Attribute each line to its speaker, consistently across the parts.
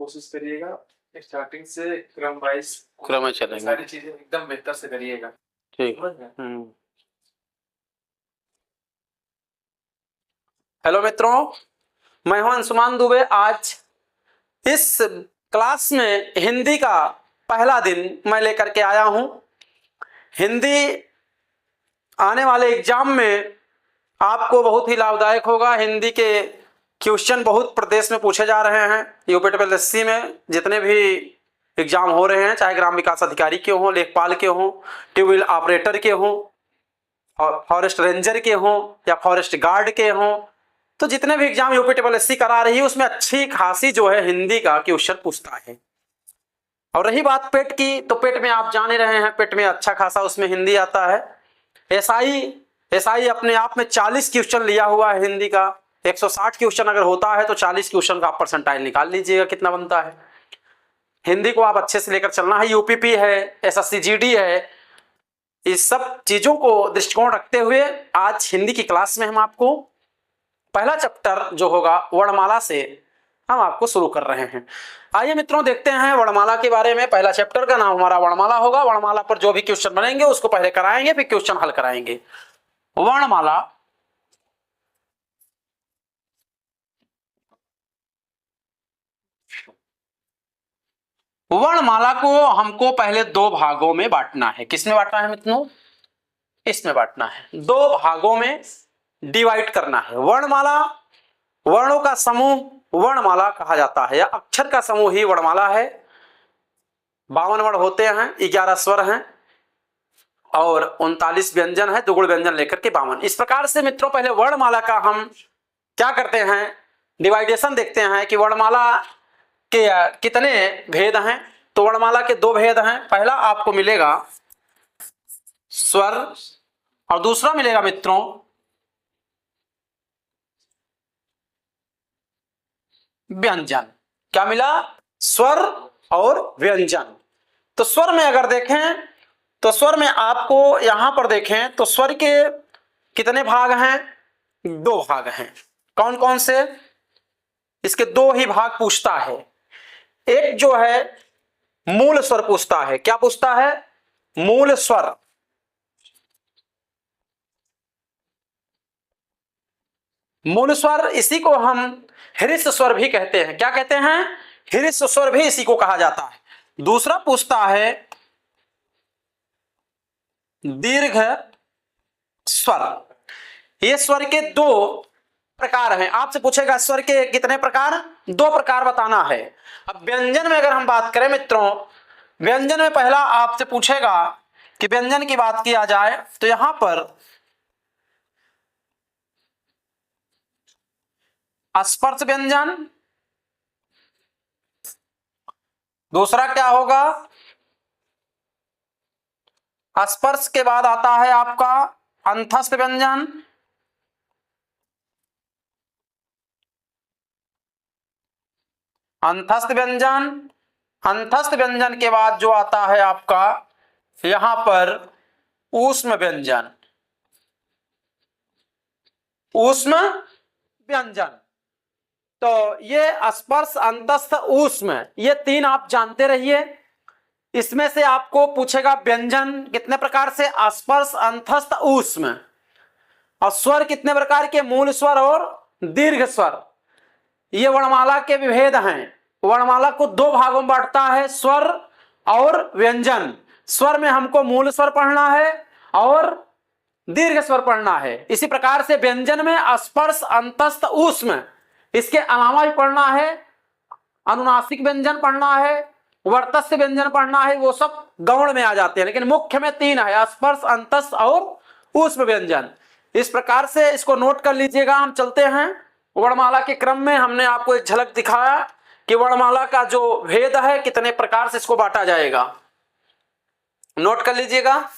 Speaker 1: कोशिश करिएगा स्टार्टिंग से क्रम वाइज
Speaker 2: क्रम में चलेंगे,
Speaker 1: सारी चीजें एकदम बेहतर से करिएगा।
Speaker 2: ठीक। हेलो मित्रों, मैं हूं अंशुमान दुबे। आज इस क्लास में हिंदी का पहला दिन मैं लेकर के आया हूं। हिंदी आने वाले एग्जाम में आपको बहुत ही लाभदायक होगा। हिंदी के क्वेश्चन बहुत प्रदेश में पूछे जा रहे हैं। यूपीपीएससी में जितने भी एग्जाम हो रहे हैं, चाहे ग्राम विकास अधिकारी के हों, लेखपाल के हों, ट्यूबवेल ऑपरेटर के हों, और फॉरेस्ट रेंजर के हों या फॉरेस्ट गार्ड के हों, तो जितने भी एग्जाम यूपीपीएससी करा रही है उसमें अच्छी खासी जो है हिंदी का क्वेश्चन पूछता है। और रही बात पेट की, तो पेट में आप जान ही रहे हैं, पेट में अच्छा खासा उसमें हिंदी आता है। एसआई अपने आप में 40 क्वेश्चन लिया हुआ है हिंदी का। 160 क्वेश्चन अगर होता है तो 40 क्वेश्चन का आप परसेंटाइल निकाल लीजिएगा कितना बनता है। हिंदी को आप अच्छे से लेकर चलना है। यूपीपी है, एसएससी-जीडी है, इस सब चीजों को दृष्टिकोण रखते हुए आज हिंदी की क्लास में हम आपको पहला चैप्टर जो होगा वर्णमाला से हम आपको शुरू कर रहे हैं। आइए मित्रों देखते हैं वर्णमाला के बारे में। पहला चैप्टर का नाम हमारा वर्णमाला होगा। वर्णमाला पर जो भी क्वेश्चन बनेंगे उसको पहले कराएंगे, फिर क्वेश्चन हल कराएंगे। वर्णमाला वर्णमाला को हमको पहले दो भागों में बांटना है। किसमें बांटना है मित्रों? इसमें बांटना है, दो भागों में डिवाइड करना है। वर्णमाला, वर्णों का समूह वर्णमाला कहा जाता है, या अक्षर का समूह ही वर्णमाला है। 52 वर्ण होते हैं, 11 स्वर हैं और 39 व्यंजन है, दुगुण व्यंजन लेकर के 52। इस प्रकार से मित्रों पहले वर्णमाला का हम क्या करते हैं, डिवाइडेशन देखते हैं कि वर्णमाला के कितने भेद हैं। तो वर्णमाला के दो भेद हैं। पहला आपको मिलेगा स्वर और दूसरा मिलेगा मित्रों व्यंजन। क्या मिला? स्वर और व्यंजन। तो स्वर में अगर देखें तो स्वर में आपको यहां पर देखें तो स्वर के कितने भाग हैं? दो भाग हैं। कौन कौन से? इसके दो ही भाग पूछता है। एक जो है मूल स्वर पूछता है। क्या पूछता है? मूल स्वर। मूल स्वर, इसी को हम हृस्व स्वर भी कहते हैं। क्या कहते हैं? हृस्व स्वर भी इसी को कहा जाता है। दूसरा पूछता है दीर्घ स्वर। ये स्वर के दो प्रकार हैं। आपसे पूछेगा स्वर के कितने प्रकार? दो प्रकार बताना है। अब व्यंजन में अगर हम बात करें मित्रों, व्यंजन में पहला आपसे पूछेगा कि व्यंजन की बात किया जाए तो यहां पर स्पर्श व्यंजन, दूसरा क्या होगा? स्पर्श के बाद आता है आपका अंतस्थ व्यंजन, अंतस्थ व्यंजन। अंतस्थ व्यंजन के बाद जो आता है आपका यहां पर ऊष्म व्यंजन, ऊष्म व्यंजन। तो ये स्पर्श, अंतस्थ, ऊष्म, ये तीन आप जानते रहिए। इसमें से आपको पूछेगा व्यंजन कितने प्रकार से? स्पर्श, अंतस्थ, ऊष्म। और स्वर कितने प्रकार के? मूल स्वर और दीर्घ स्वर। ये वर्णमाला के विभेद हैं। वर्णमाला को दो भागों में बांटता है, स्वर और व्यंजन। स्वर में हमको मूल स्वर पढ़ना है और दीर्घ स्वर पढ़ना है। इसी प्रकार से व्यंजन में स्पर्श, अंतस्थ, ऊष्म, इसके अलावा भी पढ़ना है। अनुनासिक व्यंजन पढ़ना है, वर्तस्य व्यंजन पढ़ना है, वो सब गौण में आ जाते हैं, लेकिन मुख्य में तीन है, स्पर्श, अंतस्थ और ऊष्म व्यंजन। इस प्रकार से इसको नोट कर लीजिएगा। हम चलते हैं वर्णमाला के क्रम में। हमने आपको एक झलक दिखाया कि वर्णमाला का जो भेद है कितने प्रकार से इसको बांटा जाएगा। नोट कर लीजिएगा।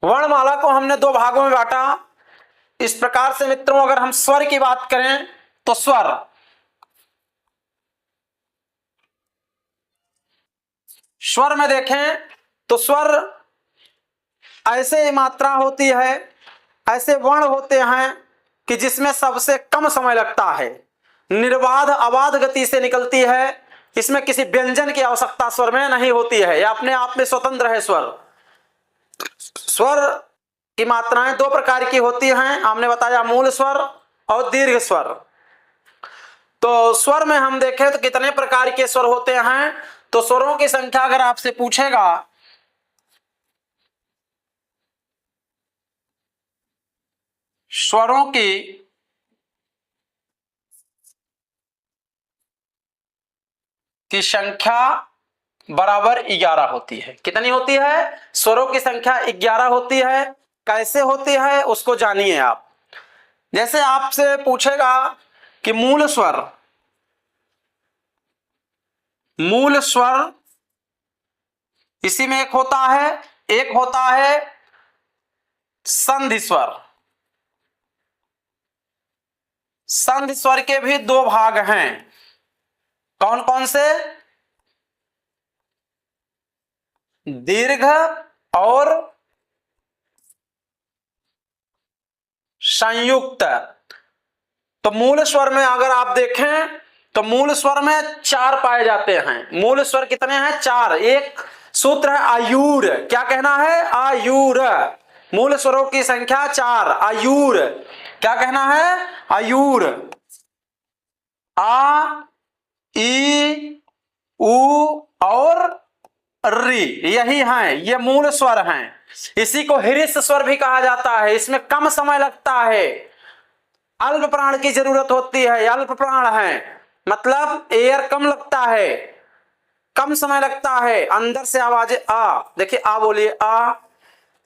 Speaker 2: वर्णमाला को हमने दो भागों में बांटा इस प्रकार से मित्रों। अगर हम स्वर की बात करें तो स्वर, स्वर में देखें तो स्वर ऐसे मात्रा होती है, ऐसे वर्ण होते हैं कि जिसमें सबसे कम समय लगता है, निर्बाध अबाध गति से निकलती है, इसमें किसी व्यंजन की आवश्यकता स्वर में नहीं होती है, यह अपने आप में स्वतंत्र है। स्वर स्वर की मात्राएं दो प्रकार की होती हैं, हमने बताया मूल स्वर और दीर्घ स्वर। तो स्वर में हम देखें तो कितने प्रकार के स्वर होते हैं, तो स्वरों की संख्या अगर आपसे पूछेगा स्वरों की संख्या बराबर 11 होती है। कितनी होती है? स्वरों की संख्या 11 होती है। कैसे होती है उसको जानिए आप। जैसे आपसे पूछेगा कि मूल स्वर इसी में एक होता है संधि स्वर। संधि स्वर के भी दो भाग हैं, कौन कौन से? दीर्घ और संयुक्त। तो मूल स्वर में अगर आप देखें तो मूल स्वर में 4 पाए जाते हैं। मूल स्वर कितने हैं? 4। एक सूत्र है आयुर। क्या कहना है? आयुर। मूल स्वरों की संख्या 4। आयुर। क्या कहना है? आयुर। आ, ई, उ और री, यही हैं, ये मूल स्वर हैं। इसी को हृस्व स्वर भी कहा जाता है। इसमें कम समय लगता है, अल्प प्राण की जरूरत होती है, अल्प प्राण है, मतलब एयर कम लगता है, कम समय लगता है। अंदर से आवाजें आ, देखिए आ बोलिए, आ,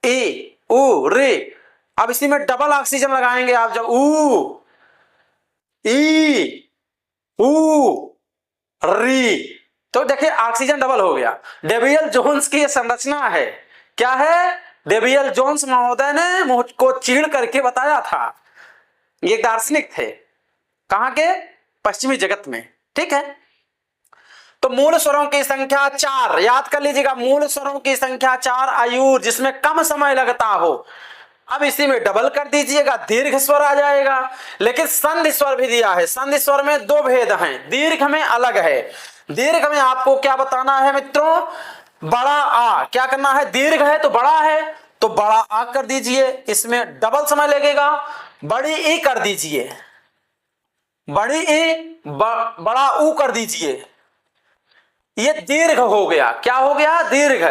Speaker 2: ई, उ, रे। अब इसी में डबल ऑक्सीजन लगाएंगे आप, जब ऊ, ई, उ, री, तो देखिए ऑक्सीजन डबल हो गया। डेवियल जोन्स की यह संरचना है। क्या है? डेवियल जोन्स महोदय ने मुझको चीड़ करके बताया था। ये दार्शनिक थे, कहां के? पश्चिमी जगत में। ठीक है, तो मूल स्वरों की संख्या 4, याद कर लीजिएगा, मूल स्वरों की संख्या 4 आयुर, जिसमें कम समय लगता हो। अब इसी में डबल कर दीजिएगा, दीर्घ स्वर आ जाएगा। लेकिन संधि स्वर भी दिया है। संधि स्वर में 2 भेद हैं, दीर्घ में अलग है। दीर्घ में आपको क्या बताना है मित्रों? बड़ा आ। क्या करना है? दीर्घ है तो बड़ा है, तो बड़ा आ कर दीजिए, इसमें डबल समय लगेगा। बड़ी ई कर दीजिए, बड़ी ई, बड़ा ऊ कर दीजिए, ये दीर्घ हो गया। क्या हो गया? दीर्घ।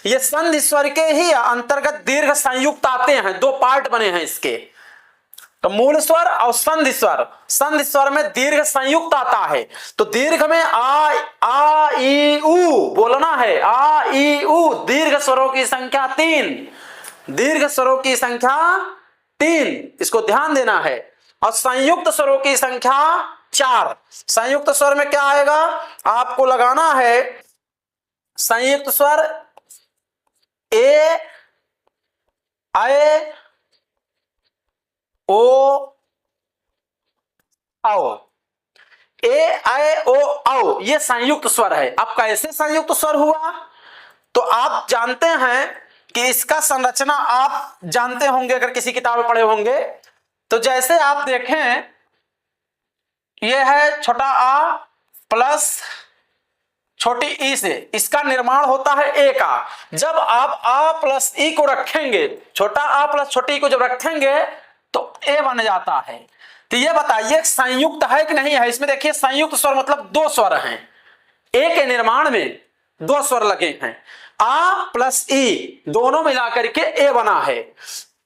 Speaker 2: ये संधि स्वर के ही अंतर्गत दीर्घ संयुक्त आते हैं, 2 पार्ट बने हैं इसके। तो मूल स्वर और संधि स्वर। संधि स्वर में दीर्घ संयुक्त आता है। तो दीर्घ में आ ई उ बोलना है, आ ई उ। दीर्घ स्वरों की संख्या 3, दीर्घ स्वरों की संख्या 3, इसको ध्यान देना है। और संयुक्त स्वरों की संख्या 4। संयुक्त स्वर में क्या आएगा? आपको लगाना है संयुक्त स्वर ए, ए, ओ, आओ। ए, ऐ, ओ, औ, ये संयुक्त स्वर है। अब कैसे संयुक्त स्वर हुआ? तो आप जानते हैं कि इसका संरचना आप जानते होंगे, अगर किसी किताब में पढ़े होंगे। तो जैसे आप देखें, यह है छोटा आ प्लस छोटी ई से इसका निर्माण होता है ए का। जब आप आ प्लस ई को रखेंगे, छोटा आ प्लस छोटी ई को जब रखेंगे तो ए बन जाता है। तो ये बताइए संयुक्त है कि नहीं है? इसमें देखिए संयुक्त स्वर मतलब 2 स्वर हैं, ए के निर्माण में 2 स्वर लगे हैं। आ प्लस ई दोनों मिलाकर के ए बना है।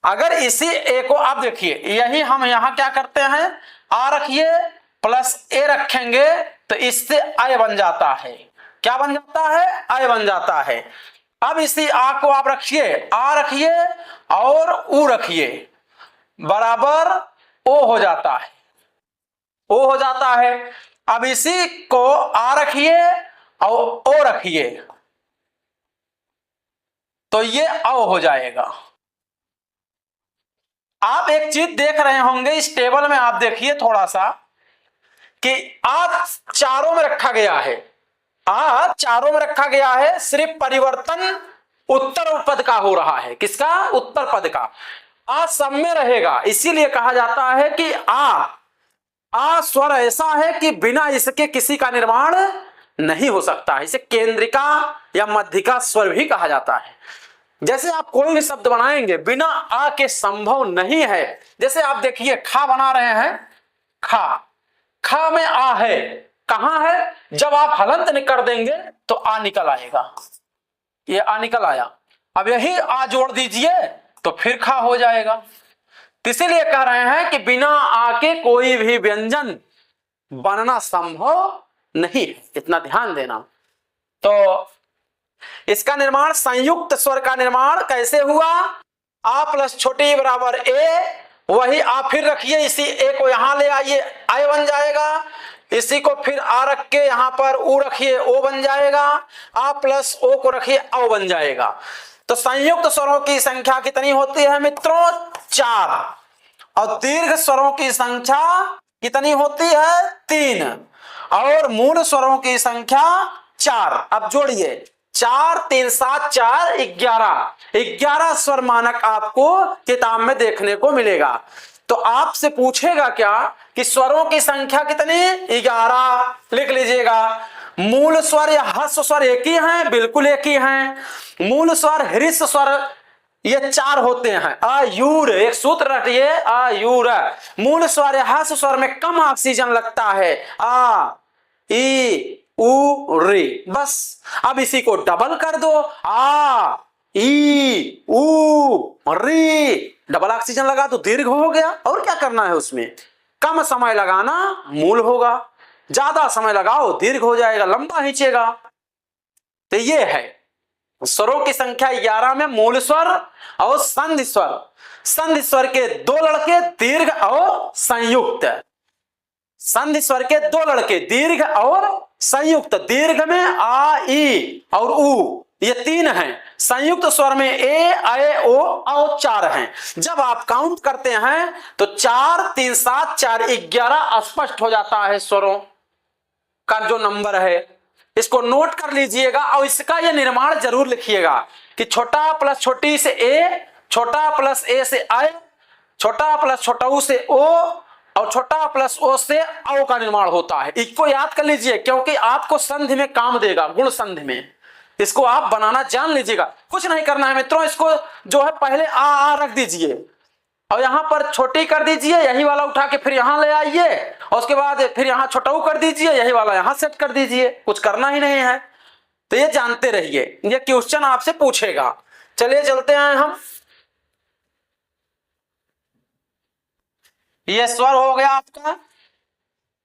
Speaker 2: अगर इसी ए को आप देखिए, यही हम यहां क्या करते हैं, आ रखिए प्लस ए रखेंगे तो इससे आय बन जाता है। क्या बन जाता है? आय बन जाता है। अब इसी आ को आप रखिए, आ रखिए और ऊ रखिए, बराबर ओ हो जाता है, ओ हो जाता है। अब इसी को आ रखिए और ओ रखिए तो ये औ हो जाएगा। आप एक चीज देख रहे होंगे इस टेबल में, आप देखिए थोड़ा सा कि आ चारों में रखा गया है, आ चारों में रखा गया है, सिर्फ परिवर्तन उत्तर पद का हो रहा है। किसका? उत्तर पद का। आ सब में रहेगा, इसीलिए कहा जाता है कि आ स्वर ऐसा है कि बिना इसके किसी का निर्माण नहीं हो सकता है। इसे केंद्रिका या मध्यिका स्वर भी कहा जाता है। जैसे आप कोई भी शब्द बनाएंगे बिना आ के संभव नहीं है। जैसे आप देखिए खा बना रहे हैं, खा, खा में आ है, कहां है? जब आप हलंत कर देंगे तो आ निकल आएगा, ये आ निकल आया। अब यही आ जोड़ दीजिए तो फिर खा हो जाएगा। इसीलिए कह रहे हैं कि बिना आ के कोई भी व्यंजन बनना संभव नहीं है, इतना ध्यान देना। तो इसका निर्माण, संयुक्त स्वर का निर्माण कैसे हुआ? आ प्लस छोटी बराबर ए, वही आ फिर रखिए, इसी ए को यहां ले आइए, आय बन जाएगा। इसी को फिर आ रख के यहां पर ऊ रखिए, ओ बन जाएगा। आ प्लस ओ को रखिए, औ बन जाएगा। तो संयुक्त स्वरों की संख्या कितनी होती है मित्रों? 4। और दीर्घ स्वरों की संख्या कितनी होती है? 3। और मूल स्वरों की संख्या 4। अब जोड़िए, 4 3 7 4 11। 11 स्वर मानक आपको किताब में देखने को मिलेगा। तो आपसे पूछेगा क्या कि स्वरों की संख्या कितनी? 11 लिख लीजिएगा। मूल स्वर या ह्रस्व स्वर एक ही हैं? बिल्कुल एक ही हैं। मूल स्वर, ह्रस्व स्वर ये 4 होते हैं। आयुर, एक सूत्र रखिए, आयुर। मूल स्वर या ह्रस्व स्वर में कम ऑक्सीजन लगता है, आ ई उ रे, बस। अब इसी को डबल कर दो, आ ई उ री, डबल ऑक्सीजन लगा तो दीर्घ हो गया। और क्या करना है उसमें? कम समय लगाना मूल होगा, ज्यादा समय लगाओ दीर्घ हो जाएगा, लंबा खींचेगा। तो ये है स्वरों की संख्या 11 में मूल स्वर और संधि स्वर। संधि स्वर के 2 लड़के दीर्घ और संयुक्त। संधि स्वर के 2 लड़के दीर्घ और संयुक्त। दीर्घ में आ ई और उ, ये 3 हैं। संयुक्त स्वर में ए ऐ ओ और 4 हैं। जब आप काउंट करते हैं तो 4 3 7 4 11 स्पष्ट हो जाता है स्वरों का जो नंबर है। इसको नोट कर लीजिएगा और इसका ये निर्माण जरूर लिखिएगा कि छोटा प्लस छोटी से ए, छोटा प्लस ए से ऐ, छोटा प्लस छोटा ऊ से ओ और छोटा प्लस ओ से औ का निर्माण होता है। इसको याद कर लीजिए क्योंकि आपको संधि में काम देगा, गुण संधि में। इसको आप बनाना जान लीजिएगा। कुछ नहीं करना है मित्रों, इसको जो है पहले आ रख दीजिए और यहां पर छोटी कर दीजिए, यही वाला उठा के फिर यहां ले आइए और उसके बाद फिर यहां छोटा कर दीजिए, यही वाला यहां सेट कर दीजिए। कुछ करना ही नहीं है, तो ये जानते रहिए, ये क्वेश्चन आपसे पूछेगा। चलिए चलते हैं हम। ये स्वर हो गया आपका।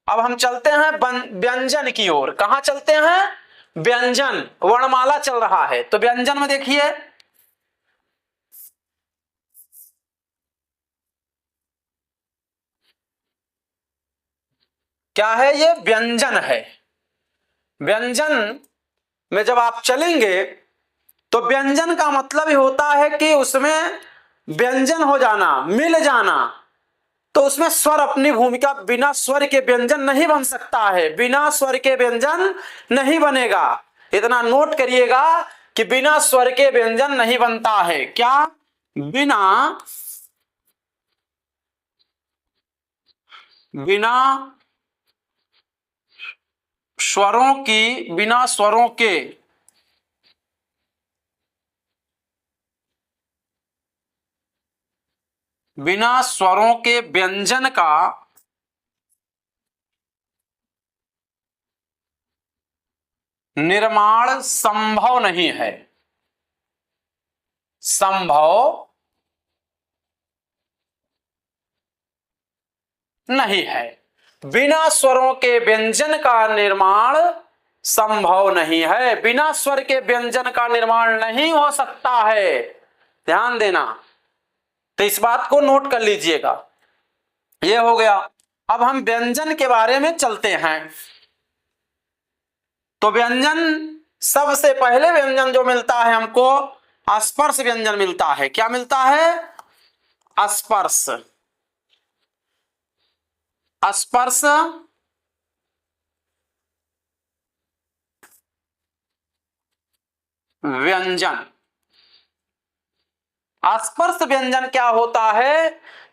Speaker 2: अब हम चलते हैं व्यंजन की ओर। कहां चलते हैं? व्यंजन, वर्णमाला चल रहा है तो व्यंजन में देखिए क्या है, ये व्यंजन है। व्यंजन में जब आप चलेंगे तो व्यंजन का मतलब ही होता है कि उसमें व्यंजन हो जाना, मिल जाना। तो उसमें स्वर अपनी भूमिका, बिना स्वर के व्यंजन नहीं बन सकता है, बिना स्वर के व्यंजन नहीं बनेगा। इतना नोट करिएगा कि बिना स्वर के व्यंजन नहीं बनता है। क्या? बिना स्वरों की, बिना स्वरों के व्यंजन का निर्माण संभव नहीं है। संभव नहीं है। बिना स्वरों के व्यंजन का निर्माण संभव नहीं है। बिना स्वर के व्यंजन का निर्माण नहीं हो सकता है, ध्यान देना। तो इस बात को नोट कर लीजिएगा। ये हो गया। अब हम व्यंजन के बारे में चलते हैं। तो व्यंजन, सबसे पहले व्यंजन जो मिलता है हमको, स्पर्श व्यंजन मिलता है। क्या मिलता है? स्पर्श। स्पर्श व्यंजन। स्पर्श व्यंजन क्या होता है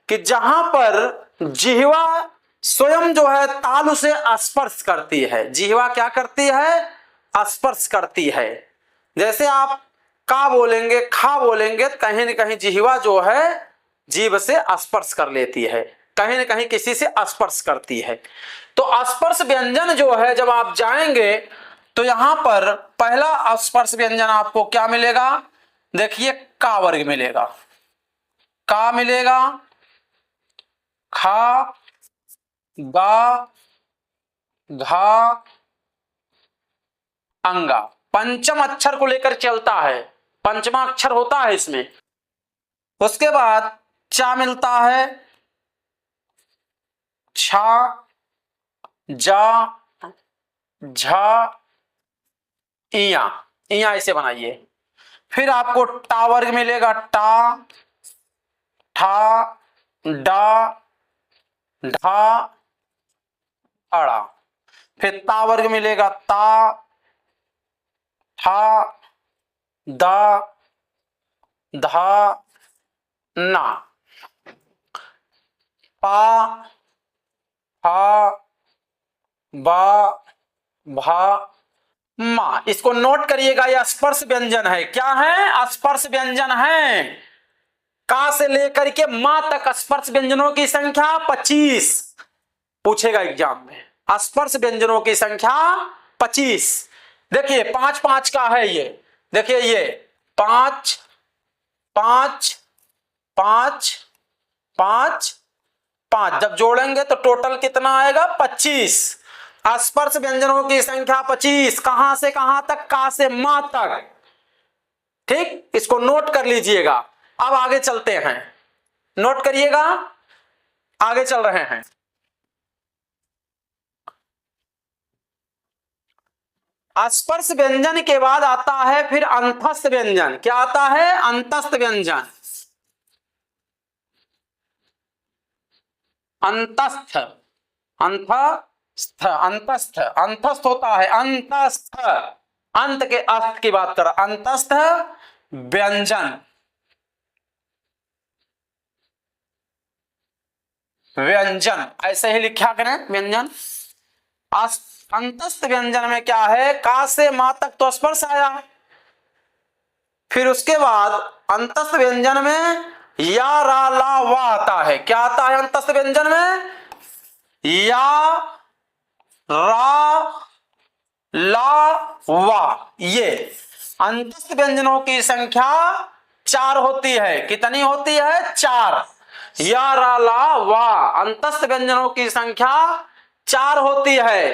Speaker 2: कि जहां पर जिह्वा स्वयं जो है तालु से स्पर्श करती है। जिह्वा क्या करती है? स्पर्श करती है। जैसे आप का बोलेंगे, खा बोलेंगे, कहीं न कहीं जिह्वा जो है जीभ से स्पर्श कर लेती है, कहीं न कहीं किसी से स्पर्श करती है। तो स्पर्श व्यंजन जो है जब आप जाएंगे तो यहां पर पहला स्पर्श व्यंजन आपको क्या मिलेगा? देखिए का वर्ग मिलेगा, का मिलेगा, खा, गा, घा, अंगा। पंचम अक्षर को लेकर चलता है, पंचमा अक्षर होता है इसमें। उसके बाद चा मिलता है, छा, जा, झा, इया, इया इसे बनाइए। फिर आपको टा वर्ग मिलेगा, टा, ठा, डा, ढा, अड़ा। फिर ता वर्ग मिलेगा, ता, ठा, दा, धा, ना। पा, फा, बा, भा, मा। इसको नोट करिएगा, यह स्पर्श व्यंजन है। क्या है? स्पर्श व्यंजन है। का से लेकर के मा तक स्पर्श व्यंजनों की संख्या 25 पूछेगा एग्जाम में। स्पर्श व्यंजनों की संख्या 25। देखिए 5-5 का है ये। देखिए ये 5 5 5 5 5 जब जोड़ेंगे तो टोटल कितना आएगा? 25। स्पर्श व्यंजनों की संख्या 25। कहां से कहां तक? का से मा तक। ठीक, इसको नोट कर लीजिएगा। अब आगे चलते हैं, नोट करिएगा, आगे चल रहे हैं। स्पर्श व्यंजन के बाद आता है फिर अंतस्थ व्यंजन। क्या आता है? अंतस्थ व्यंजन। अंतस्थ, अंतस्थ, अंतस्थ, अंतस्थ होता है, अंतस्थ, अंत के अस्थ की बात कर, अंतस्थ व्यंजन। व्यंजन ऐसे ही लिखा करें, व्यंजन। अंतस्थ व्यंजन में क्या है? का से मा तक तो स्पर्श आया, फिर उसके बाद अंतस्थ व्यंजन में या, रा, ला, वा आता है। क्या आता है अंतस्थ व्यंजन में? या, रा, ला, वा। ये अंतस्थ व्यंजनों की संख्या 4 होती है। कितनी होती है? 4। या, रा, ला, वा अंतस्थ व्यंजनों की संख्या 4 होती है।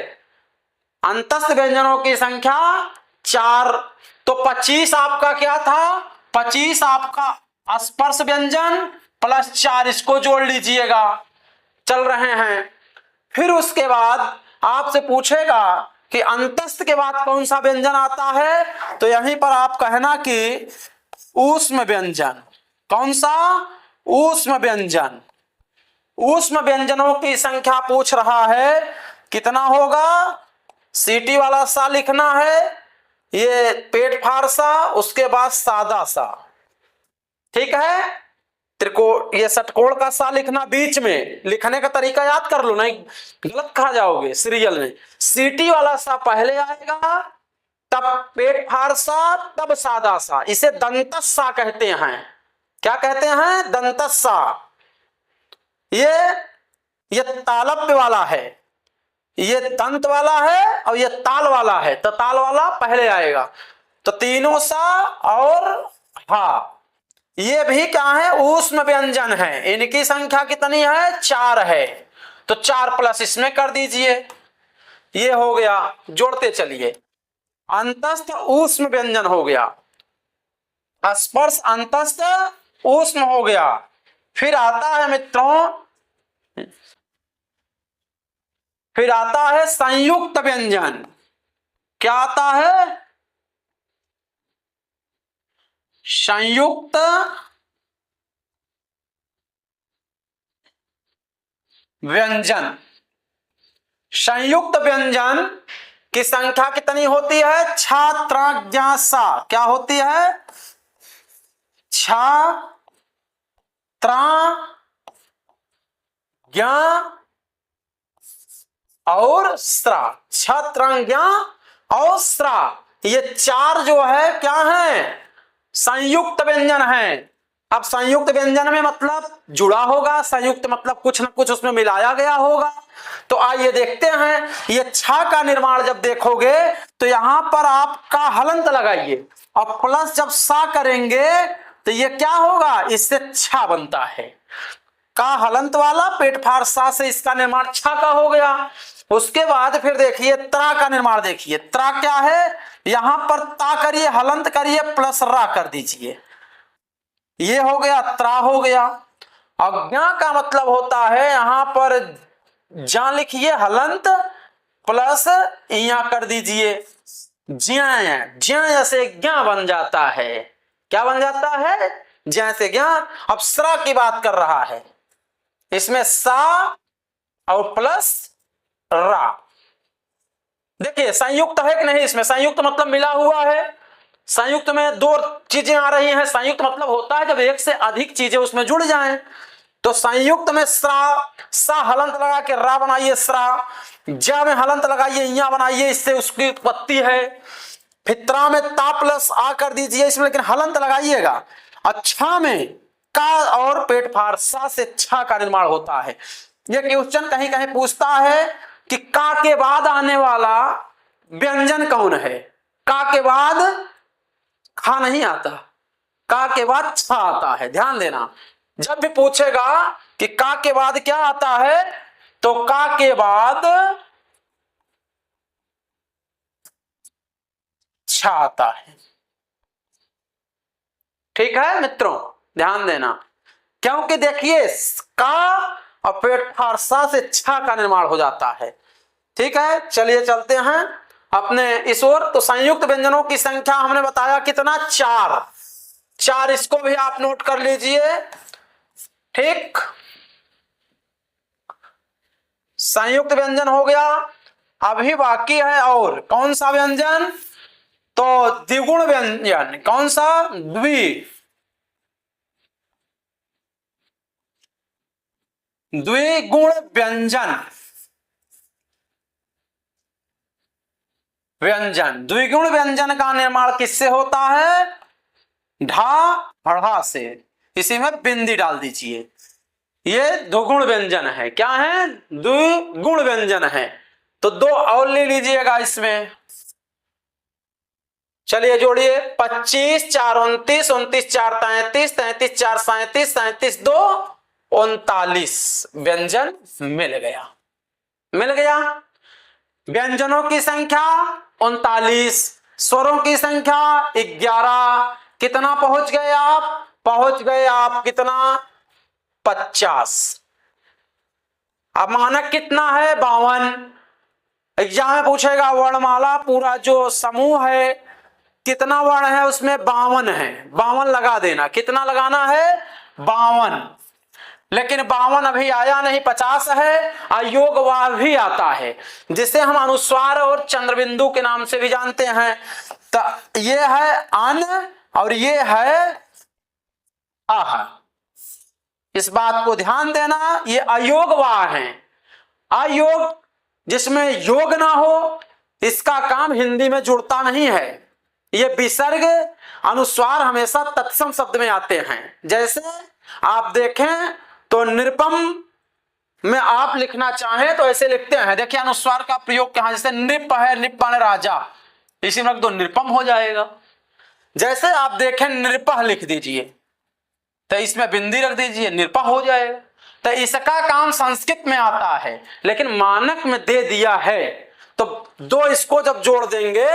Speaker 2: अंतस्थ व्यंजनों की संख्या 4। तो 25 आपका क्या था? 25 आपका स्पर्श व्यंजन प्लस 4, इसको जोड़ लीजिएगा। चल रहे हैं। फिर उसके बाद आपसे पूछेगा कि अंतस्थ के बाद कौन सा व्यंजन आता है, तो यहीं पर आप कहना कि ऊष्म व्यंजन। कौन सा? ऊष्म व्यंजन। ऊष्म व्यंजनों की संख्या पूछ रहा है, कितना होगा? सीटी वाला सा लिखना है, ये पेट फार सा, उसके बाद सादा सा। ठीक है, त्रिकोण, ये षटकोण का सा लिखना बीच में। लिखने का तरीका याद कर लो, नहीं गलत खा जाओगे सीरियल में। सीटी वाला सा पहले आएगा, तब पेट फार सा, तब सादा सा। इसे दंतस सा कहते हैं। क्या कहते हैं? दंतस सा। ये तालव्य वाला है, ये दंत वाला है और ये ताल वाला है, तो ताल वाला पहले आएगा। तो तीनों सा और हा, ये भी क्या है? ऊष्म व्यंजन है। इनकी संख्या कितनी है? 4 है। तो 4 प्लस इसमें कर दीजिए, ये हो गया। जोड़ते चलिए, अंतस्थ ऊष्म व्यंजन हो गया, स्पर्श अंतस्थ ऊष्म हो गया। फिर आता है मित्रों, फिर आता है संयुक्त व्यंजन। क्या आता है? संयुक्त व्यंजन। संयुक्त व्यंजन की संख्या कितनी होती है? छा, त्रा, ज्ञा, सा। क्या होती है? छा, त्रा, ज्ञा और स्रा, छ त्रंग ज्ञा और स्रा, ये चार जो है क्या है, संयुक्त व्यंजन है। अब संयुक्त व्यंजन में मतलब जुड़ा होगा, संयुक्त मतलब कुछ न कुछ उसमें मिलाया गया होगा। तो आइए देखते हैं, ये छा का निर्माण जब देखोगे तो यहां पर आप का हलंत लगाइए और प्लस जब सा करेंगे तो ये क्या होगा, इससे छा बनता है। का हलंत वाला पेट फार सा से इसका निर्माण छा का हो गया। उसके बाद फिर देखिए त्रा का निर्माण, देखिए त्रा क्या है, यहां पर ता करिए, हलंत करिए, प्लस रा कर दीजिए, ये हो गया, त्रा हो गया। अज्ञा का मतलब होता है, यहां पर जा लिखिए, हलंत प्लस इया कर दीजिए, ज्या, ज्या से ज्ञा बन जाता है। क्या बन जाता है, ज्या से ज्ञा। अब स्रा की बात कर रहा है, इसमें सा और प्लस रा, देखिए संयुक्त है कि नहीं, इसमें संयुक्त मतलब मिला हुआ है। संयुक्त में दो चीजें आ रही हैं, संयुक्त मतलब होता है जब एक से अधिक चीजें उसमें जुड़ जाएं। तो संयुक्त में स्रा, सा हलंत लगा के रा बनाइए स्रा, जा में हलंत लगाइए इया बनाइए, इससे उसकी उत्पत्ति है। फिर त्रा में ता प्लस आ कर दीजिए इसमें, लेकिन हलंत लगाइएगा। अच्छा में का और पेट फार सा से छा का निर्माण होता है। यह क्वेश्चन कहीं कहीं पूछता है कि का के बाद आने वाला व्यंजन कौन है। का के बाद खा नहीं आता, का के बाद छा आता है। ध्यान देना, जब भी पूछेगा कि का के बाद क्या आता है, तो का के बाद छा आता है। ठीक है मित्रों, ध्यान देना, क्योंकि देखिए का और पेट फार सा से छा का निर्माण हो जाता है। ठीक है, चलिए चलते हैं अपने इस ओर। तो संयुक्त व्यंजनों की संख्या हमने बताया कितना, चार। चार, इसको भी आप नोट कर लीजिए। ठीक, संयुक्त व्यंजन हो गया। अभी बाकी है और कौन सा व्यंजन, तो द्विगुण व्यंजन। कौन सा, द्विगुण व्यंजन। व्यंजन, द्विगुण व्यंजन का निर्माण किससे होता है, ढा बढ़ा से, इसी में बिंदी डाल दीजिए। ये द्विगुण व्यंजन है। क्या है, द्विगुण व्यंजन है। तो दो और ले लीजिएगा इसमें। चलिए जोड़िए, 25 4 29, 29 4 33, 33 4 37, 37 2 39 व्यंजन मिल गया। मिल गया। व्यंजनों की संख्या 39, स्वरों की संख्या 11। कितना पहुंच गए आप, पहुंच गए आप कितना, 50। अब मानक कितना है, 52। एग्जाम में पूछेगा वर्णमाला पूरा जो समूह है कितना वर्ण है, उसमें 52 है, 52 लगा देना। कितना लगाना है, 52। लेकिन 52 अभी आया नहीं, 50 है। अयोग वाह भी आता है, जिसे हम अनुस्वार और चंद्रबिंदु के नाम से भी जानते हैं। तो ये है अन और ये है आह, इस बात को ध्यान देना, ये अयोग वाह है। अयोग जिसमें योग ना हो, इसका काम हिंदी में जुड़ता नहीं है। ये विसर्ग अनुस्वार हमेशा तत्सम शब्द में आते हैं। जैसे आप देखें तो निरुपम में आप लिखना चाहें तो ऐसे लिखते हैं, देखिए अनुस्वार का प्रयोग कहां, जैसे नृप है, नृपन राजा, इसी में रख दो, निरुपम हो जाएगा। जैसे आप देखें नृपह लिख दीजिए तो इसमें बिंदी रख दीजिए, निरुपा हो जाएगा। तो इसका काम संस्कृत में आता है, लेकिन मानक में दे दिया है। तो दो इसको जब जोड़ देंगे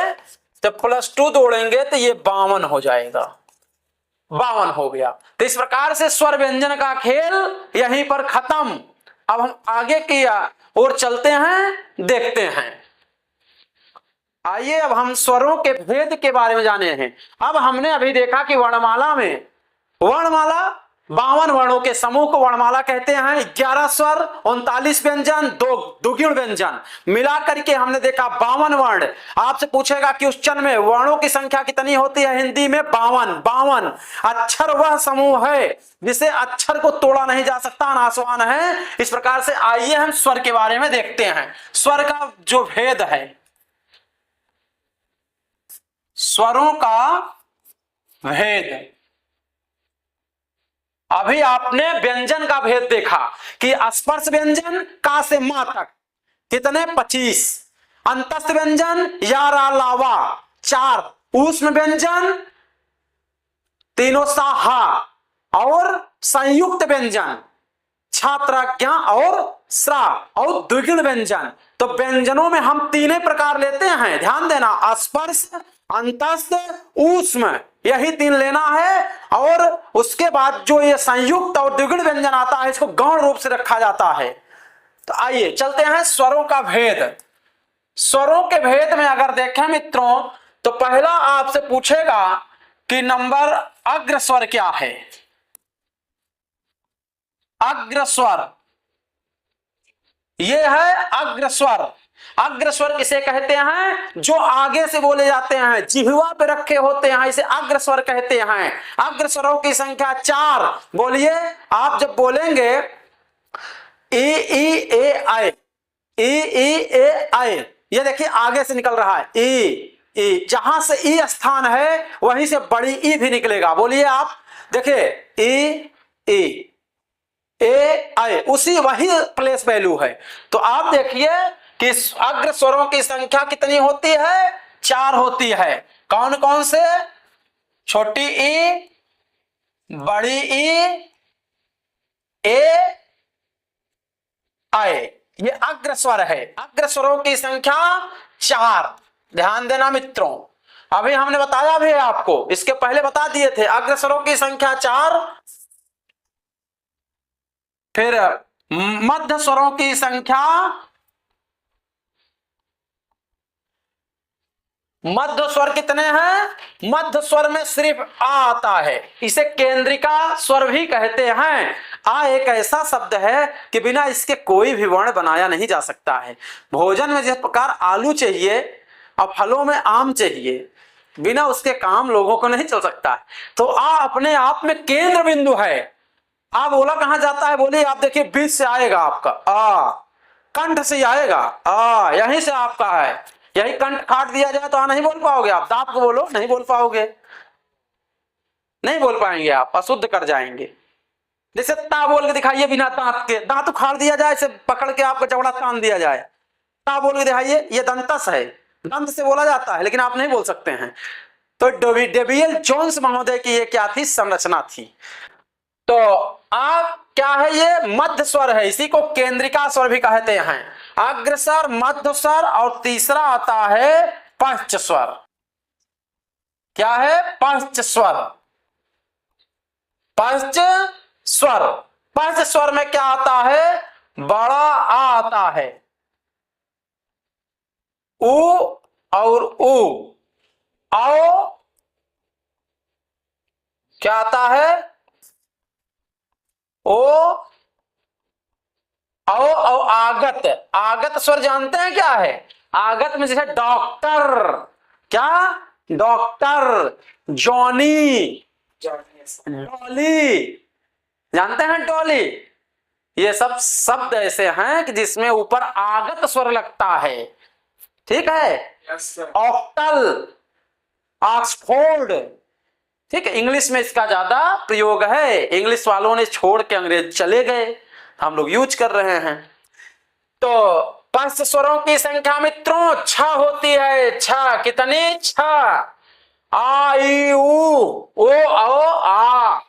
Speaker 2: तो +2 जोड़ेंगे तो ये 52 हो जाएगा। 52 हो गया। तो इस प्रकार से स्वर व्यंजन का खेल यहीं पर खत्म। अब हम आगे की ओर चलते हैं, देखते हैं। आइए अब हम स्वरों के भेद के बारे में जाने हैं। अब हमने अभी देखा कि वर्णमाला में वर्णमाला 52 वर्णों के समूह को वर्णमाला कहते हैं। 11 स्वर, 39 व्यंजन, 2 दुगुण व्यंजन, मिलाकर के हमने देखा 52 वर्ण। आपसे पूछेगा कि उस चरण में वर्णों की संख्या कितनी होती है हिंदी में? 52। 52 अक्षर वह समूह है जिसे अक्षर को तोड़ा नहीं जा सकता, नासवान है। इस प्रकार से आइए हम स्वर के बारे में देखते हैं। स्वर का जो भेद है, स्वरों का भेद। अभी आपने व्यंजन का भेद देखा कि स्पर्श व्यंजन का से मा तक कितने? 25। अंतस्थ व्यंजन या रा लावा 4। ऊष्म व्यंजन तीनों सा हा, और संयुक्त व्यंजन छात्र ज्ञा और स्रा, और द्विगुण व्यंजन। तो व्यंजनों में हम तीन प्रकार लेते हैं, ध्यान देना। स्पर्श, अंतस्थ, ऊष्म, यही 3 लेना है। और उसके बाद जो ये संयुक्त और द्विगुण व्यंजन आता है, इसको गौण रूप से रखा जाता है। तो आइए चलते हैं स्वरों का भेद। स्वरों के भेद में अगर देखें मित्रों, तो पहला आपसे पूछेगा कि नंबर अग्रस्वर क्या है? अग्रस्वर, ये है अग्रस्वर। अग्रस्वर किसे कहते हैं? जो आगे से बोले जाते हैं, जिह्वा पे रखे होते हैं, इसे अग्रस्वर कहते हैं। अग्रस्वरों की संख्या 4। बोलिए, आप जब बोलेंगे ई ई ए आई, ई ई ए आई, ये देखिए आगे से निकल रहा है ई ई। जहां से ई स्थान है वहीं से बड़ी ई भी निकलेगा। बोलिए आप, देखिए ई ई ए आई, उसी वही प्लेस वैल्यू है। तो आप देखिए कि अग्र स्वरों की संख्या कितनी होती है? 4 होती है। कौन कौन से? छोटी ई, बड़ी ई, ए आई, ये अग्रस्वर है। अग्रस्वरों की संख्या 4। ध्यान देना मित्रों, अभी हमने बताया भी है आपको, इसके पहले बता दिए थे। अग्रस्वरों की संख्या 4। फिर मध्य स्वरों की संख्या, मध्य स्वर कितने हैं? मध्य स्वर में सिर्फ आ आता है, इसे केंद्रिका स्वर भी कहते हैं। आ एक ऐसा शब्द है कि बिना इसके कोई भी वर्ण बनाया नहीं जा सकता है। भोजन में जिस प्रकार आलू चाहिए और फलों में आम चाहिए, बिना उसके काम लोगों को नहीं चल सकता है। तो आ अपने आप में केंद्र बिंदु है। आ बोला कहां जाता है? बोलिए आप देखिए, बीच से आएगा आपका आ, कंठ से आएगा आ, यहीं से आपका है। यही कंठ काट दिया जाए तो आ नहीं बोल पाओगे आप। दांत को बोलो, नहीं बोल पाओगे, नहीं बोल पाएंगे आप, अशुद्ध कर जाएंगे। जैसे ता बोल के दिखाइए बिना दांत के, दांत उखाड़ दिया जाए, इसे पकड़ के आपको चौड़ा तान दिया जाए, ता बोल के दिखाइए, ये दंतस है, दंत से बोला जाता है, लेकिन आप नहीं बोल सकते हैं। तो डेबियल जोन्स महोदय की ये क्या थी? संरचना थी। तो आप क्या है? ये मध्य स्वर है, इसी को केंद्रिका स्वर भी कहते हैं। अग्रस्वर, मध्य स्वर, और तीसरा आता है पंच स्वर। क्या है? पंच स्वर। पंच स्वर, पंच स्वर में क्या आता है? बड़ा आ आता है, उ और उ, आओ क्या आता है? ओ और आगत। आगत स्वर जानते हैं क्या है? आगत में जैसे डॉक्टर, क्या? डॉक्टर, जॉनी, डॉली, जानते हैं डॉली? ये सब शब्द ऐसे हैं कि जिसमें ऊपर आगत स्वर लगता है। ठीक है? Octal, Oxford. ठीक है, इंग्लिश में इसका ज्यादा प्रयोग है, इंग्लिश वालों ने छोड़ के अंग्रेज चले गए, हम लोग यूज कर रहे हैं। तो पंच स्वरों की संख्या मित्रों 6 होती है। 6 कितनी? 6। आ ई उ ओ आ,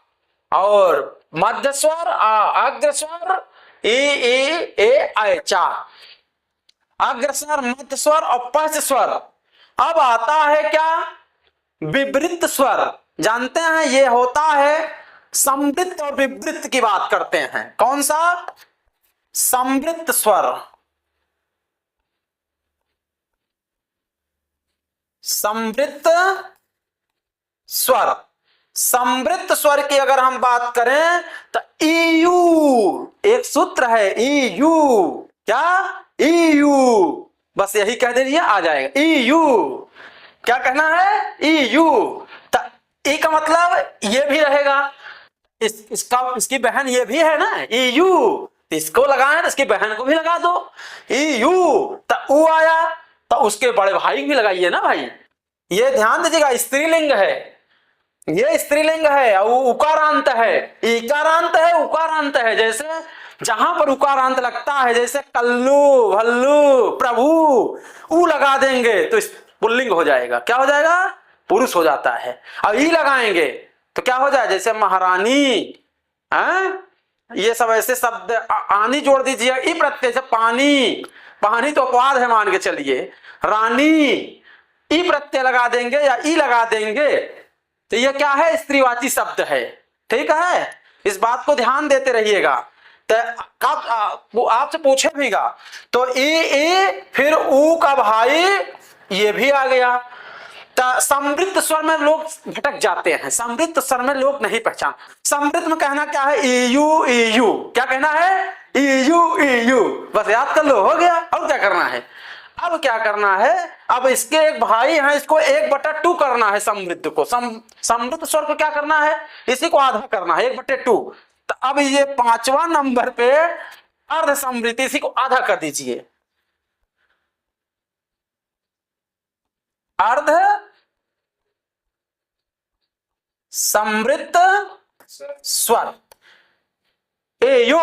Speaker 2: और मध्य स्वर आ, अग्र स्वर ई ए आई, 4 अग्रस्वर, मध्य स्वर और पंच स्वर। अब आता है क्या? विवृत स्वर। जानते हैं ये होता है, समृद्ध और विवृत की बात करते हैं। कौन सा? समृद्ध स्वर, समृद्ध स्वर। समृद्ध स्वर की अगर हम बात करें तो ईयू, एक सूत्र है ईयू, क्या ईयू, बस यही कह दीजिए आ जाएगा ईयू। क्या कहना है ईयू। ई का मतलब ये भी रहेगा, इसकी बहन ये भी है ना ईयू, इसको लगाए तो इसकी बहन को भी लगा दो ईयू। तो ऊ आया तो उसके बड़े भाई भी लगाइए ना भाई। ये ध्यान दीजिएगा स्त्रीलिंग है, ये स्त्रीलिंग है और उकारांत है, इकारांत है उकारांत है। जैसे जहां पर उकारांत लगता है जैसे कल्लू भल्लू प्रभु, ऊ लगा देंगे तो पुल्लिंग हो जाएगा, क्या हो जाएगा पुरुष हो जाता है। अब ई लगाएंगे तो क्या हो जाए जैसे महारानी, ये सब ऐसे शब्द आनी जोड़ दीजिए ई प्रत्यय से पानी, पानी तो अपवाद है मान के चलिए, रानी ई प्रत्यय लगा देंगे या ई लगा देंगे तो ये क्या है स्त्रीवाची शब्द है, ठीक है। इस बात को ध्यान देते रहिएगा। तो आपसे पूछे भीगा तो ई फिर ऊ का भाई ये भी आ गया। तो समृद्ध स्वर में लोग भटक जाते हैं, समृद्ध स्वर में लोग नहीं पहचान। समृद्ध में कहना क्या है ईयू ईयू, क्या कहना है ईयू ईयू, बस याद कर लो हो गया। अब क्या करना है, अब क्या करना है, अब इसके एक भाई हैं इसको 1/2 करना है समृद्ध को, समृद्ध स्वर को क्या करना है इसी को आधा करना है 1/2। तो अब ये 5वां नंबर पे अर्ध समृद्ध, इसी को आधा कर दीजिए, अर्ध समृद्ध स्वर एयो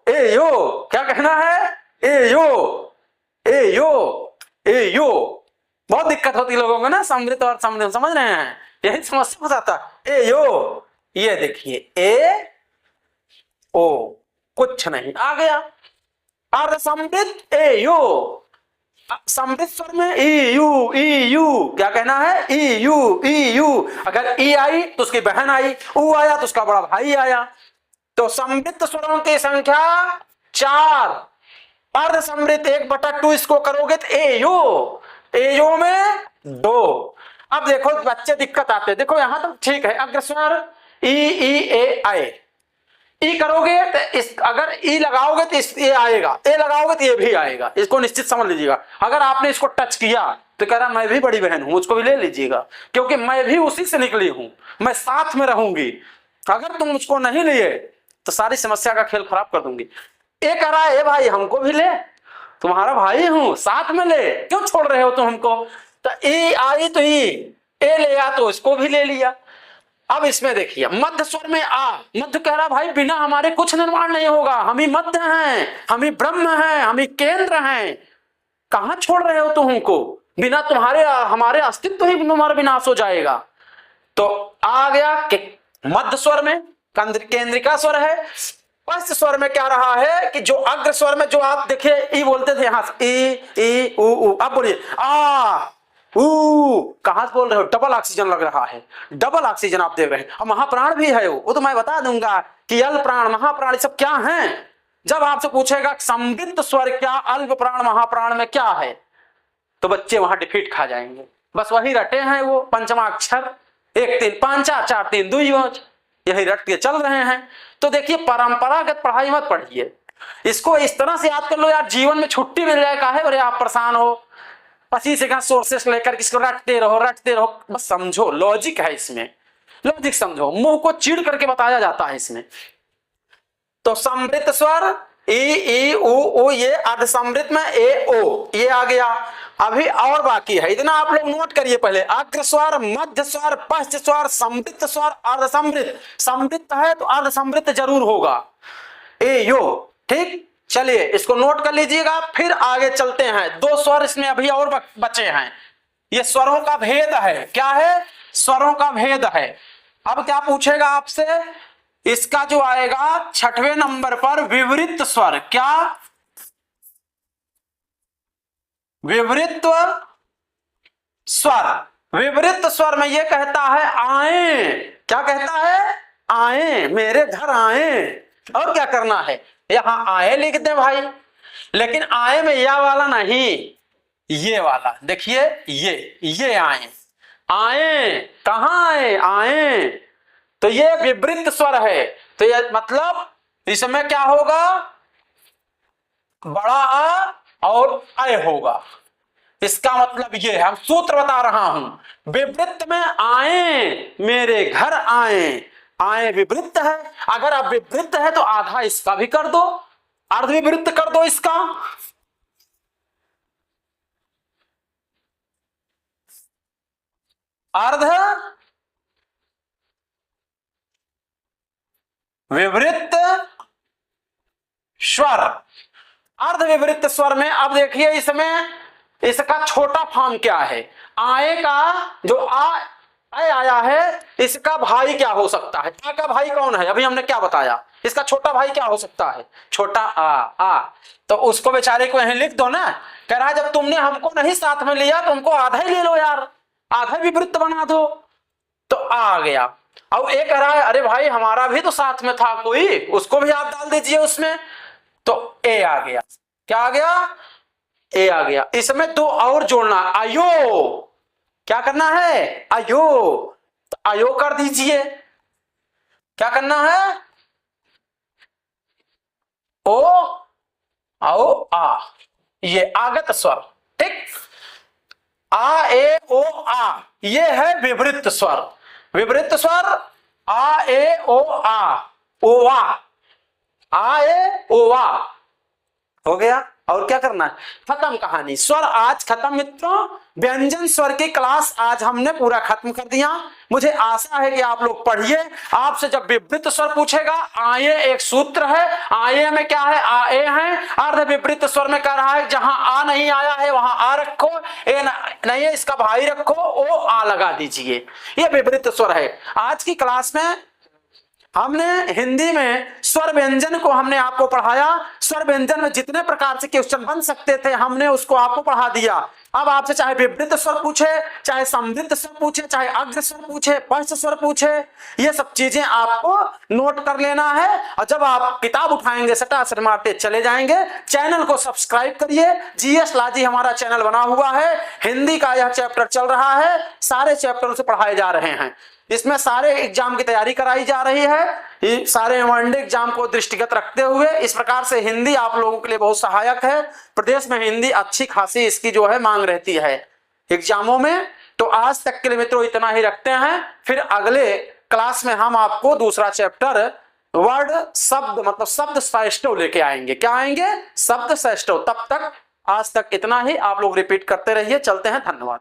Speaker 2: एयो, क्या कहना है एयो एयो एयो। बहुत दिक्कत होती है लोगों को ना समृद्ध और समृद्ध, समझ रहे हैं, यही समस्या हो जाता है एयो। ये देखिए ए ओ कुछ नहीं आ गया, अर्ध समृद्ध एयो, समृद्ध स्वर में ईयू ईयू, क्या कहना है ईयू ईयू। अगर ई आई तो उसकी बहन आई, ऊ आया तो उसका बड़ा भाई आया। तो समृद्ध स्वरों की संख्या 4, अर्ध समृद्ध 1/2 इसको करोगे तो एयो, एयो में 2। अब देखो बच्चे दिक्कत आते हैं, देखो यहां तो ठीक है अग्रस्वर ई ई ए आए, ई करोगे तो इस अगर ई लगाओगे तो इस ये आएगा, ए लगाओगे तो ये भी आएगा, इसको निश्चित समझ लीजिएगा। अगर आपने इसको टच किया तो कह रहा मैं भी बड़ी बहन हूं, मुझको भी ले लीजिएगा क्योंकि मैं भी उसी से निकली हूं, मैं साथ में रहूंगी। अगर तुम मुझको नहीं लिए तो सारी समस्या का खेल खराब कर दूंगी। ए कह रहा है भाई हमको भी ले, तुम्हारा भाई हूं साथ में ले, क्यों छोड़ रहे हो तुम हमको। तो ए आई तो ए लिया तो इसको भी ले लिया। अब इसमें देखिए मध्य स्वर में आ, मध्य कह रहा भाई बिना हमारे कुछ निर्माण नहीं होगा, हम ही मध्य हैं, हम ही ब्रह्म हैं, हम ही केंद्र हैं, कहां छोड़ रहे हो तुम हमको, बिना तुम्हारे हमारे अस्तित्व ही तुम्हारा विनाश हो जाएगा। तो आ गया कि मध्य स्वर में केंद्रिका स्वर है। पश्च स्वर में क्या रहा है कि जो अग्र स्वर में जो आप देखिए ई बोलते थे यहां से ई ऊ, अब बोलिए आ ऊ, कहां से बोल रहे हो, डबल ऑक्सीजन लग रहा है, डबल ऑक्सीजन आप दे रहे हैं। और महाप्राण भी है वो तो मैं बता दूंगा कि अल्प प्राण महाप्राण सब क्या हैं। जब आपसे पूछेगा समृद्ध स्वर क्या अल्प प्राण महाप्राण में क्या है तो बच्चे वहां डिफीट खा जाएंगे, बस वही रटे हैं वो पंचमा अक्षर 1 3 5 4 4 3 2 योज, यही रट के चल रहे हैं। तो देखिए परंपरागत पढ़ाई मत पढ़िए, इसको इस तरह से याद कर लो यार, जीवन में छुट्टी मिल जाए काहे अरे आप परेशान हो, पसी से का सोर्सेस लेकर इसको रटते रहो, बस समझो लॉजिक है इसमें, लॉजिक समझो, मुंह को चीड़ करके बताया जाता है इसमें। तो समृद्ध स्वर ई ई ऊ ये अर्ध समृद्ध में ए ओ ये आ गया। अभी और बाकी है, इतना आप लोग नोट करिए पहले, अग्र स्वर मध्य स्वर पश्च स्वर समृद्ध स्वर अर्ध समृद्ध, समृद्ध है तो अर्ध समृद्ध जरूर होगा ए यो, ठीक। चलिए इसको नोट कर लीजिएगा, फिर आगे चलते हैं। 2 स्वर इसमें अभी और बचे हैं, ये स्वरों का भेद है, क्या है स्वरों का भेद है। अब क्या पूछेगा आपसे, इसका जो आएगा 6वें नंबर पर विवृत स्वर, क्या विवृत स्वर। विवृत स्वर में ये कहता है आए, क्या कहता है आए, मेरे घर आए, और क्या करना है यहां आए लिख दे भाई, लेकिन आए में या वाला नहीं ये वाला, देखिए ये आए, आए कहां आए, आए तो ये विवृत स्वर है, तो ये मतलब इसमें क्या होगा, बड़ा आ और अय होगा। इसका मतलब ये है, हम सूत्र बता रहा हूं, विवृत में आए, मेरे घर आए, आए विवृत है। अगर आप विवृत है तो आधा इसका भी कर दो, अर्ध विवृत कर दो इसका। अर्ध विवृत स्वर, अर्ध विवृत स्वर में अब देखिए इसमें इसका छोटा फॉर्म क्या है, आए का जो आया है, इसका भाई क्या हो सकता है, आ का भाई कौन है, अभी हमने क्या बताया, इसका छोटा भाई क्या हो सकता है, छोटा आ। तो उसको बेचारे को यहीं लिख दो ना, कह रहा है जब तुमने हमको नहीं साथ में लिया तो हमको आधा ही ले लो यार, आधा विवृत बना दो, तो आ गया। अब एक कह रहा है अरे भाई हमारा भी तो साथ में था कोई, उसको भी आप डाल दीजिए उसमें, तो ए आ गया। क्या आ गया, ए आ गया। इसमें दो और जोड़ना, आयो, क्या करना है, आयो, तो आयो कर दीजिए। क्या करना है, ओ आओ आ, ये आगत स्वर, ठीक, आ ए ओ आ, ये है विवृत स्वर। विवृत स्वर आ ए ओ आ, ओवा, आ ए ओवा हो गया। और क्या करना है, खत्म कहानी, स्वर आज खत्म मित्रों। व्यंजन स्वर की क्लास आज हमने पूरा खत्म कर दिया। मुझे आशा है कि आप लोग पढ़िए। आपसे जब विवृत स्वर पूछेगा, आये एक सूत्र है, आये में क्या है, आ ए है। अर्ध विवृत स्वर में कह रहा है जहां आ नहीं आया है वहां आ रखो, ए नहीं है इसका भाई रखो, ओ आ लगा दीजिए, ये विवृत स्वर है। आज की क्लास में हमने हिंदी में स्वर व्यंजन को हमने आपको पढ़ाया। स्वर व्यंजन में जितने प्रकार से क्वेश्चन बन सकते थे हमने उसको आपको पढ़ा दिया। अब आपसे चाहे विवृत स्वर पूछे, चाहे समृद्ध स्वर पूछे, चाहे अग्र स्वर पूछे, पश्च स्वर पूछे, ये सब चीजें आपको नोट कर लेना है। और जब आप किताब उठाएंगे सटासट मारते चले जाएंगे। चैनल को सब्सक्राइब करिए। जीएस लाजी हमारा चैनल बना हुआ है। हिंदी का यह चैप्टर चल रहा है, सारे चैप्टरों से पढ़ाए जा रहे हैं। इसमें सारे एग्जाम की तैयारी कराई जा रही है, ये सारे वनडे एग्जाम को दृष्टिगत रखते हुए। इस प्रकार से हिंदी आप लोगों के लिए बहुत सहायक है। प्रदेश में हिंदी अच्छी खासी इसकी जो है मांग रहती है एग्जामों में। तो आज तक के लिए मित्रों इतना ही रखते हैं, फिर अगले क्लास में हम आपको दूसरा चैप्टर वर्ड शब्द मतलब शब्द सैष्टव लेके आएंगे। क्या आएंगे, शब्द सैष्टव। तब तक आज तक इतना ही, आप लोग रिपीट करते रहिए। चलते हैं, धन्यवाद।